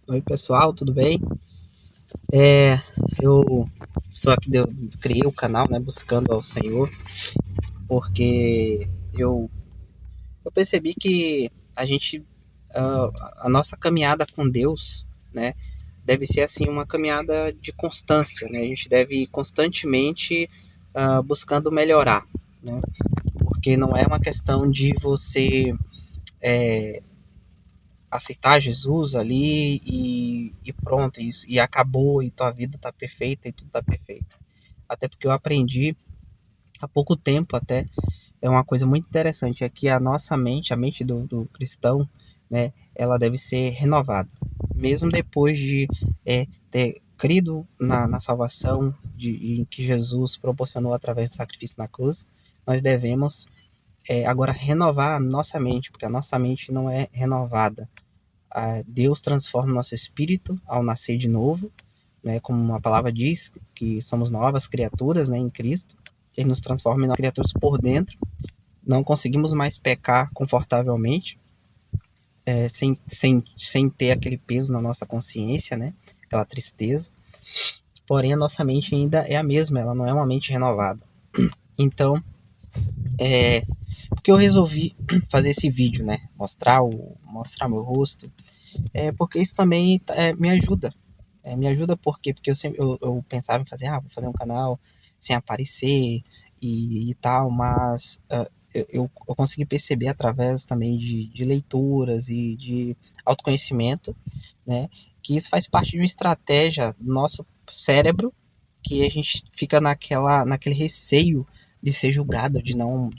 Oi pessoal, tudo bem? É, eu sou aqui, criei o canal, né, buscando ao Senhor, porque eu percebi que a nossa caminhada com Deus, né, deve ser assim uma caminhada de constância, né? A gente deve ir constantemente buscando melhorar, né? Porque não é uma questão de você aceitar Jesus ali e pronto, e acabou, e tua vida tá perfeita e tudo tá perfeito. Até porque eu aprendi há pouco tempo até, é uma coisa muito interessante, é que a nossa mente, a mente do cristão, né, ela deve ser renovada. Mesmo depois de ter crido na salvação em que Jesus proporcionou através do sacrifício na cruz, nós devemos agora renovar a nossa mente, porque a nossa mente não é renovada. Deus transforma o nosso espírito ao nascer de novo, né, como a palavra diz, que somos novas criaturas, né, em Cristo. Ele nos transforma em novas criaturas por dentro. Não conseguimos mais pecar confortavelmente, sem ter aquele peso na nossa consciência, né, aquela tristeza. Porém, a nossa mente ainda é a mesma, ela não é uma mente renovada. Então, porque eu resolvi fazer esse vídeo, né, mostrar meu rosto, porque isso também me ajuda. Me ajuda porque eu pensava em fazer, vou fazer um canal sem aparecer e tal, mas eu consegui perceber através também de leituras e de autoconhecimento, né, que isso faz parte de uma estratégia do nosso cérebro, que a gente fica naquele receio de ser julgado, de não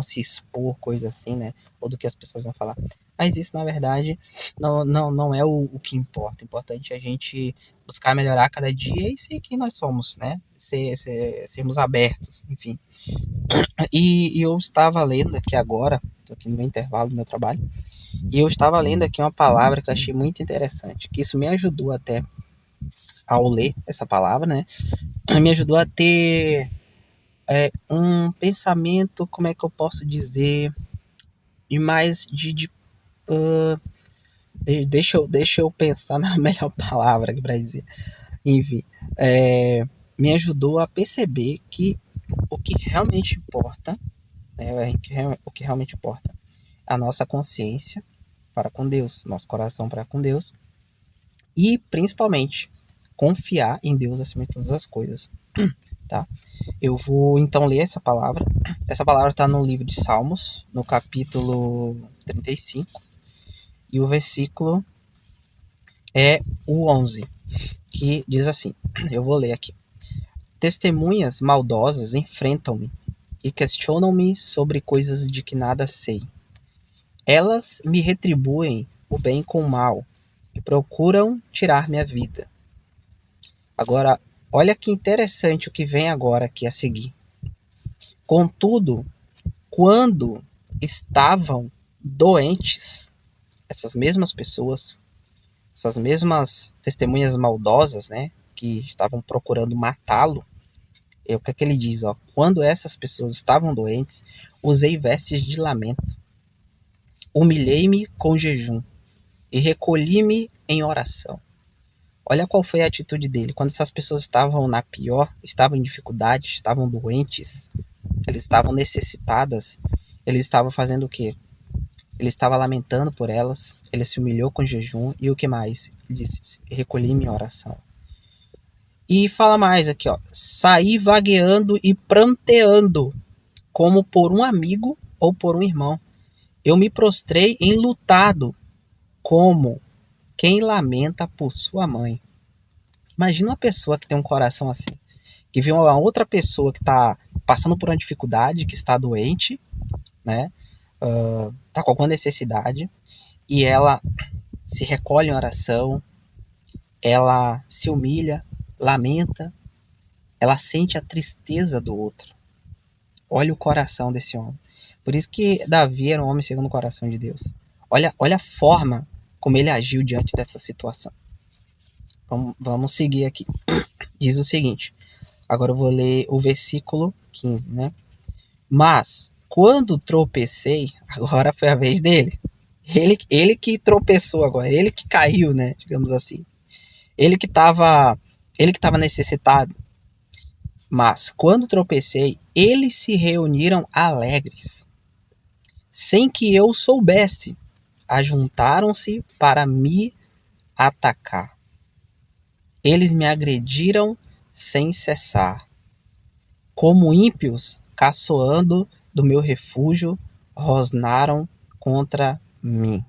se expor, coisa assim, né? Ou do que as pessoas vão falar. Mas isso, na verdade, não é o que importa. O importante é a gente buscar melhorar cada dia e ser quem nós somos, né? Sermos abertos, enfim. E eu estava lendo aqui agora, estou aqui no meu intervalo do meu trabalho, e eu estava lendo aqui uma palavra que eu achei muito interessante, que isso me ajudou até ao ler essa palavra, né? Me ajudou a ter um pensamento, como é que eu posso dizer, e mais deixa eu pensar na melhor palavra para dizer. Enfim, me ajudou a perceber que o que realmente importa, né, o que realmente importa, é a nossa consciência para com Deus, nosso coração para com Deus, e principalmente confiar em Deus acima de todas as coisas, tá? Eu vou então ler essa palavra. Essa palavra está no livro de Salmos, no capítulo 35, e o versículo é o 11, que diz assim: eu vou ler aqui. Testemunhas maldosas enfrentam-me e questionam-me sobre coisas de que nada sei. Elas me retribuem o bem com o mal e procuram tirar minha vida. Agora, olha que interessante o que vem agora aqui a seguir. Contudo, quando estavam doentes, essas mesmas pessoas, essas mesmas testemunhas maldosas, né, que estavam procurando matá-lo, o que é que ele diz? Ó, quando essas pessoas estavam doentes, usei vestes de lamento, humilhei-me com jejum e recolhi-me em oração. Olha qual foi a atitude dele. Quando essas pessoas estavam na pior, estavam em dificuldade, estavam doentes, eles estavam necessitadas, ele estava fazendo o quê? Ele estava lamentando por elas, ele se humilhou com jejum e o que mais? Ele disse, recolhi-me em oração. E fala mais aqui, ó, saí vagueando e pranteando, como por um amigo ou por um irmão. Eu me prostrei enlutado, como quem lamenta por sua mãe. Imagina uma pessoa que tem um coração assim, que vê uma outra pessoa que está passando por uma dificuldade, que está doente, né? Está com alguma necessidade, e ela se recolhe em oração, ela se humilha, lamenta, ela sente a tristeza do outro. Olha o coração desse homem. Por isso que Davi era um homem segundo o coração de Deus. Olha a forma como ele agiu diante dessa situação. Vamos seguir aqui. Diz o seguinte, agora eu vou ler o versículo 15, né? Mas, quando tropecei, agora foi a vez dele. Ele que tropeçou agora, ele que caiu, né? Digamos assim. Ele que estava ele que estava necessitado. Mas quando tropecei, eles se reuniram alegres, sem que eu soubesse. Ajuntaram-se para me atacar. Eles me agrediram sem cessar. Como ímpios, caçoando do meu refúgio, rosnaram contra mim.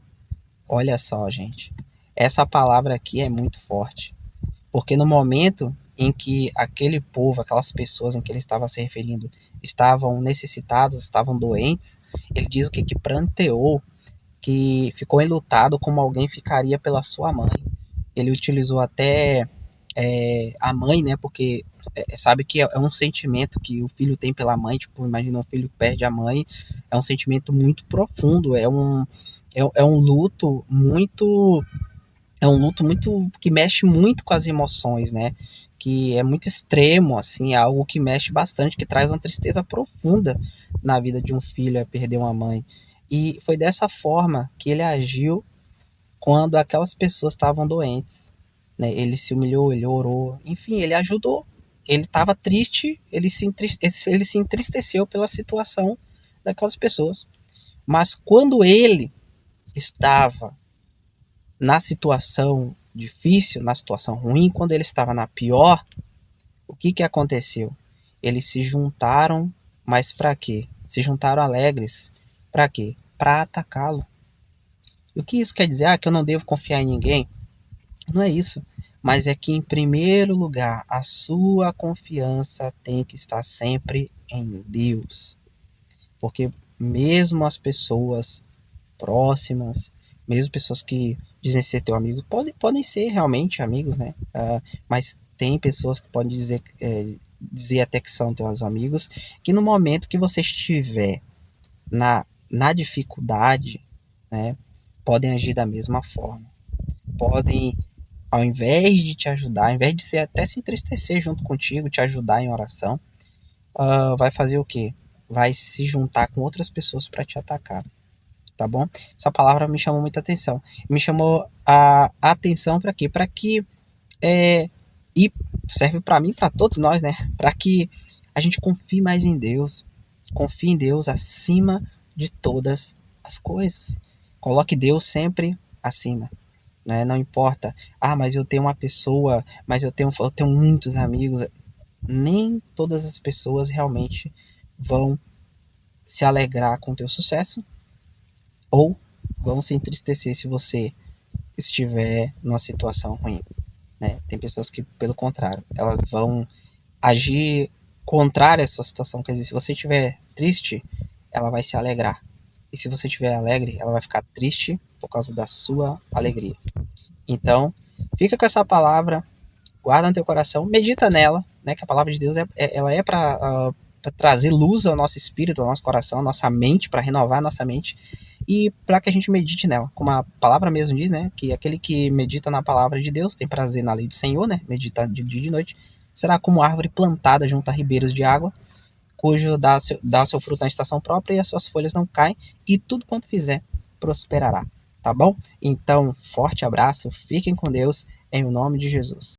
Olha só, gente. Essa palavra aqui é muito forte. Porque no momento em que aquele povo, aquelas pessoas em que ele estava se referindo, estavam necessitadas, estavam doentes, ele diz o que pranteou, que ficou enlutado como alguém ficaria pela sua mãe. Ele utilizou até a mãe, né? Porque sabe que é um sentimento que o filho tem pela mãe. Tipo, imagina um filho que perde a mãe. É um sentimento muito profundo. É um luto muito. É um luto muito que mexe muito com as emoções, né? Que é muito extremo, assim, é algo que mexe bastante, que traz uma tristeza profunda na vida de um filho, é perder uma mãe. E foi dessa forma que ele agiu quando aquelas pessoas estavam doentes, né? Ele se humilhou, ele orou, enfim, ele ajudou. Ele estava triste, ele se entristeceu pela situação daquelas pessoas. Mas quando ele estava na situação difícil, na situação ruim, quando ele estava na pior, o que aconteceu? Eles se juntaram, mas para quê? Se juntaram alegres. Para quê? Para atacá-lo. E o que isso quer dizer? Ah, que eu não devo confiar em ninguém? Não é isso. Mas é que, em primeiro lugar, a sua confiança tem que estar sempre em Deus. Porque mesmo as pessoas próximas, mesmo pessoas que dizem ser teu amigo, podem ser realmente amigos, né? Mas tem pessoas que podem dizer até que são teus amigos, que no momento que você estiver na dificuldade, né, podem agir da mesma forma. Podem, ao invés de te ajudar, ao invés de até se entristecer junto contigo, te ajudar em oração, vai fazer o quê? Vai se juntar com outras pessoas para te atacar, tá bom? Essa palavra me chamou muita atenção. Me chamou a atenção para quê? Para que e serve para mim, para todos nós, né? Para que a gente confie mais em Deus, confie em Deus acima de todas as coisas. Coloque Deus sempre acima, né? Não importa. Ah, mas eu tenho uma pessoa, mas eu tenho muitos amigos. Nem todas as pessoas realmente vão se alegrar com o teu sucesso ou vão se entristecer se você estiver numa situação ruim, né? Tem pessoas que, pelo contrário, elas vão agir contrário à sua situação. Quer dizer, se você estiver triste, ela vai se alegrar. E se você estiver alegre, ela vai ficar triste por causa da sua alegria. Então, fica com essa palavra, guarda no teu coração, medita nela, né? Que a palavra de Deus ela é para trazer luz ao nosso espírito, ao nosso coração, à nossa mente, para renovar a nossa mente e para que a gente medite nela. Como a palavra mesmo diz, né? Que aquele que medita na palavra de Deus tem prazer na lei do Senhor, né? Medita de dia e de noite. Será como árvore plantada junto a ribeiros de água, cujo dá seu fruto na estação própria e as suas folhas não caem, e tudo quanto fizer prosperará. Tá bom? Então, forte abraço, fiquem com Deus, em nome de Jesus.